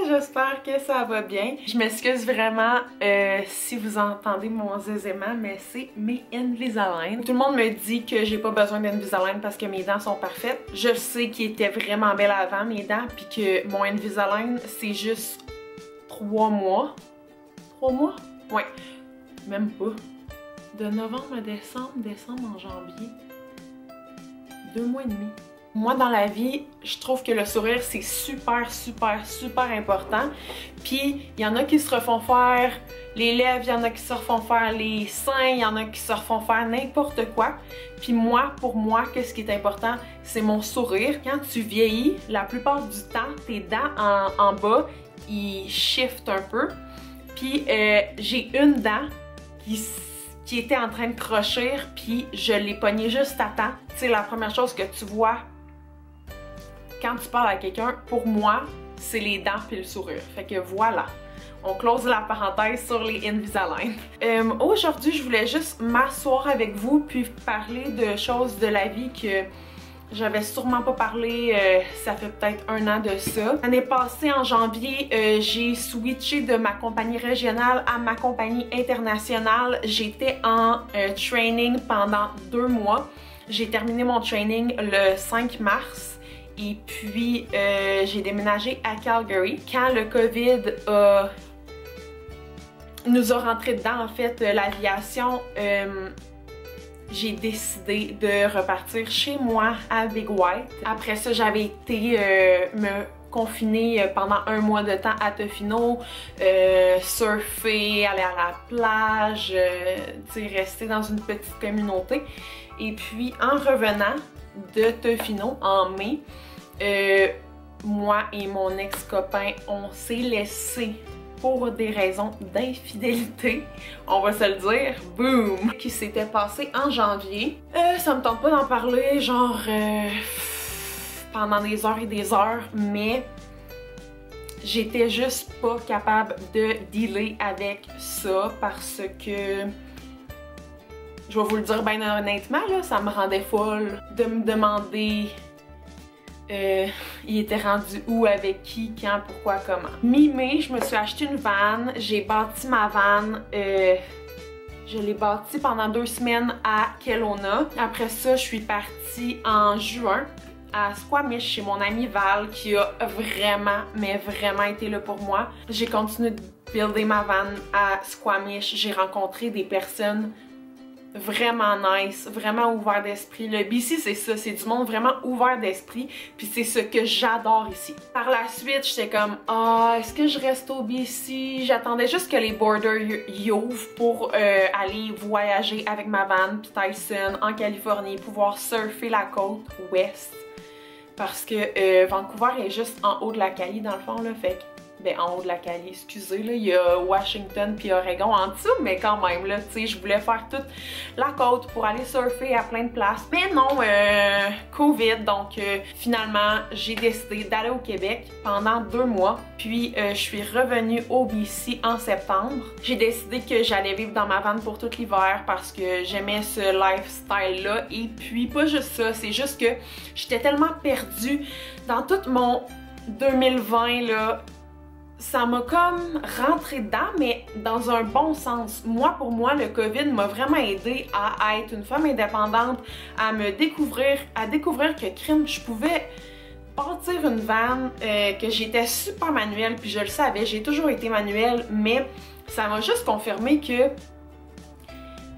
J'espère que ça va bien. Je m'excuse vraiment si vous entendez mon zézément, mais c'est mes Invisalign. Tout le monde me dit que j'ai pas besoin d'Invisalign parce que mes dents sont parfaites. Je sais qu'ils étaient vraiment belles avant, mes dents, puis que mon Invisalign, c'est juste 3 mois. 3 mois? Ouais, même pas. De novembre à décembre, décembre en janvier. 2 mois et demi. Moi, dans la vie, je trouve que le sourire, c'est super important. Puis, il y en a qui se refont faire les lèvres, il y en a qui se refont faire les seins, il y en a qui se refont faire n'importe quoi. Puis moi, pour moi, qu'est-ce qui est important? C'est mon sourire. Quand tu vieillis, la plupart du temps, tes dents en bas, ils shiftent un peu. Puis, j'ai une dent qui était en train de crochir, puis je l'ai pognée juste à temps. Tu sais, la première chose que tu vois quand tu parles à quelqu'un, pour moi, c'est les dents puis le sourire. Fait que voilà, on close la parenthèse sur les Invisalign. Aujourd'hui, je voulais juste m'asseoir avec vous puis parler de choses de la vie que j'avais sûrement pas parlé, ça fait peut-être 1 an de ça. L'année passée, en janvier, j'ai switché de ma compagnie régionale à ma compagnie internationale. J'étais en training pendant 2 mois. J'ai terminé mon training le 5 mars. Et puis, j'ai déménagé à Calgary. Quand le COVID nous a rentré dedans, en fait, l'aviation, j'ai décidé de repartir chez moi à Big White. Après ça, j'avais été me confiner pendant 1 mois de temps à Tofino, surfer, aller à la plage, rester dans une petite communauté. Et puis, en revenant de Tofino en mai, moi et mon ex-copain, on s'est laissé pour des raisons d'infidélité, on va se le dire, boum! Qui s'était passé en janvier. Ça me tente pas d'en parler, genre, pendant des heures et des heures, mais j'étais juste pas capable de dealer avec ça parce que, je vais vous le dire bien honnêtement, là, ça me rendait folle de me demander il était rendu où, avec qui, quand, pourquoi, comment. Mi-mai, je me suis acheté une van, j'ai bâti ma van, je l'ai bâtie pendant 2 semaines à Kelowna. Après ça, je suis partie en juin à Squamish chez mon amie Val qui a vraiment, mais vraiment été là pour moi. J'ai continué de builder ma van à Squamish, j'ai rencontré des personnes vraiment nice, vraiment ouvert d'esprit. Le BC, c'est ça, c'est du monde vraiment ouvert d'esprit, puis c'est ce que j'adore ici. Par la suite, j'étais comme, est-ce que je reste au BC? J'attendais juste que les borders y ouvrent pour aller voyager avec ma van, puis Tyson, en Californie, pouvoir surfer la côte ouest. Parce que Vancouver est juste en haut de la Cali, dans le fond, là, fait que ben, en haut de la Cali, excusez, là, il y a Washington puis Oregon en dessous, mais quand même, là, tu sais, je voulais faire toute la côte pour aller surfer à plein de places. Mais non, COVID, donc finalement, j'ai décidé d'aller au Québec pendant 2 mois, puis je suis revenue au BC en septembre. J'ai décidé que j'allais vivre dans ma van pour tout l'hiver parce que j'aimais ce lifestyle-là, et puis pas juste ça, c'est juste que j'étais tellement perdue dans tout mon 2020, là. Ça m'a comme rentré dedans, mais dans un bon sens. Moi, pour moi, le COVID m'a vraiment aidé à être une femme indépendante, à me découvrir, à découvrir que crime, je pouvais bâtir une van, que j'étais super manuelle, puis je le savais, j'ai toujours été manuelle, mais ça m'a juste confirmé que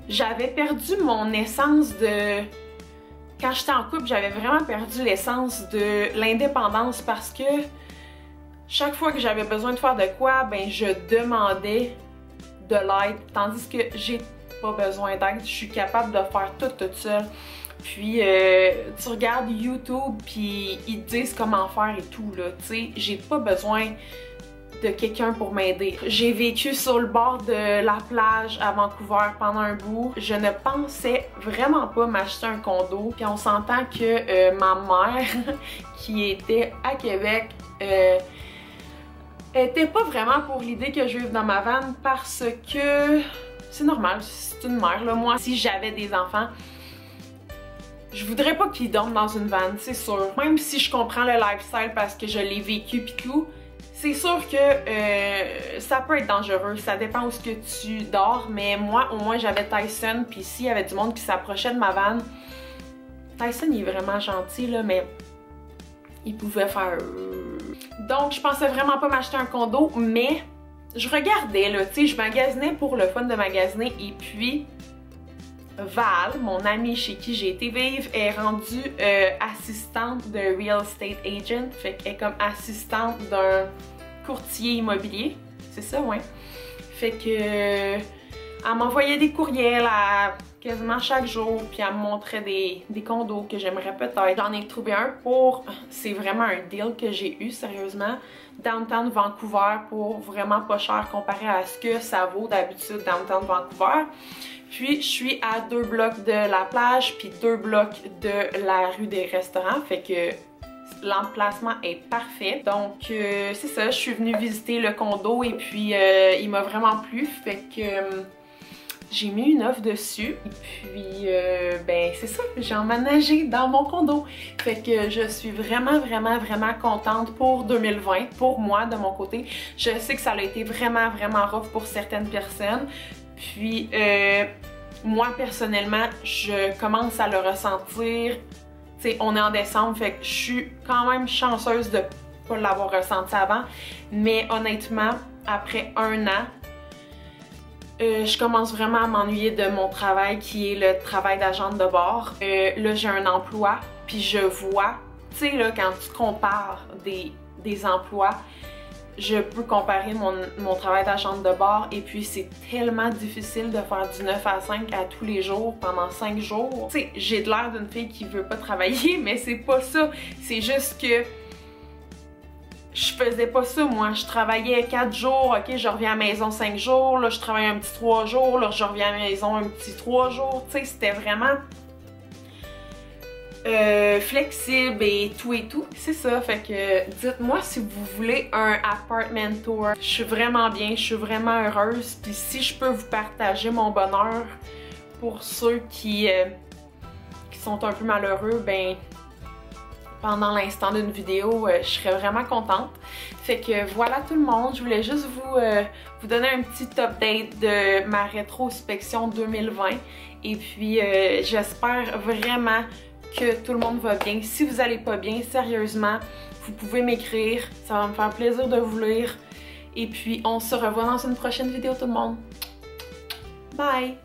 j'avais perdu mon essence de... Quand j'étais en couple, j'avais vraiment perdu l'essence de l'indépendance parce que chaque fois que j'avais besoin de faire de quoi, ben je demandais de l'aide, tandis que j'ai pas besoin d'aide, je suis capable de faire tout toute seule. Puis tu regardes YouTube puis ils te disent comment faire et tout là, tu sais, j'ai pas besoin de quelqu'un pour m'aider. J'ai vécu sur le bord de la plage à Vancouver pendant un bout. Je ne pensais vraiment pas m'acheter un condo. Puis on s'entend que ma mère, qui était à Québec, était pas vraiment pour l'idée que je vive dans ma van parce que c'est normal, c'est une mère là. Moi, si j'avais des enfants, je voudrais pas qu'ils dorment dans une van, c'est sûr. Même si je comprends le lifestyle parce que je l'ai vécu pis tout, c'est sûr que ça peut être dangereux. Ça dépend où ce que tu dors, mais moi, au moins, j'avais Tyson, puis s'il y avait du monde qui s'approchait de ma van, Tyson, il est vraiment gentil, là, mais il pouvait faire... Donc, je pensais vraiment pas m'acheter un condo, mais je regardais, là, tu sais, je magasinais pour le fun de magasiner, et puis... Val, mon amie chez qui j'ai été vivre, est rendue assistante de real estate agent. Fait qu'elle est comme assistante d'un courtier immobilier. C'est ça, ouais. Fait que elle m'envoyait des courriels quasiment chaque jour, puis elle me montrait des condos que j'aimerais peut-être. J'en ai trouvé un pour... C'est vraiment un deal que j'ai eu, sérieusement. Downtown Vancouver pour vraiment pas cher comparé à ce que ça vaut d'habitude Downtown Vancouver. Puis je suis à 2 blocs de la plage, puis 2 blocs de la rue des restaurants, fait que l'emplacement est parfait. Donc c'est ça, je suis venue visiter le condo et puis il m'a vraiment plu, fait que j'ai mis une offre dessus. Et puis ben c'est ça, j'ai emménagé dans mon condo. Fait que je suis vraiment contente pour 2020, pour moi de mon côté. Je sais que ça a été vraiment rough pour certaines personnes. Puis, moi, personnellement, je commence à le ressentir. Tu sais, on est en décembre, fait que je suis quand même chanceuse de pas l'avoir ressenti avant. Mais honnêtement, après 1 an, je commence vraiment à m'ennuyer de mon travail, qui est le travail d'agente de bord. Là, j'ai un emploi, puis je vois, tu sais, là, quand tu compares des emplois, je peux comparer mon travail d'agente de bord et puis c'est tellement difficile de faire du 9 à 5 à tous les jours pendant 5 jours. Tu sais, j'ai de l'air d'une fille qui veut pas travailler, mais c'est pas ça. C'est juste que je faisais pas ça, moi. Je travaillais 4 jours, ok, je reviens à la maison 5 jours, là je travaille un petit 3 jours, là je reviens à la maison un petit 3 jours. Tu sais, c'était vraiment... flexible et tout. C'est ça, fait que dites-moi si vous voulez un apartment tour. Je suis vraiment bien, je suis vraiment heureuse. Puis si je peux vous partager mon bonheur pour ceux qui sont un peu malheureux, ben pendant l'instant d'une vidéo, je serais vraiment contente. Fait que voilà tout le monde, je voulais juste vous donner un petit update de ma rétrospection 2020. Et puis j'espère vraiment que tout le monde va bien. Si vous allez pas bien, sérieusement, vous pouvez m'écrire. Ça va me faire plaisir de vous lire. Et puis, on se revoit dans une prochaine vidéo tout le monde. Bye!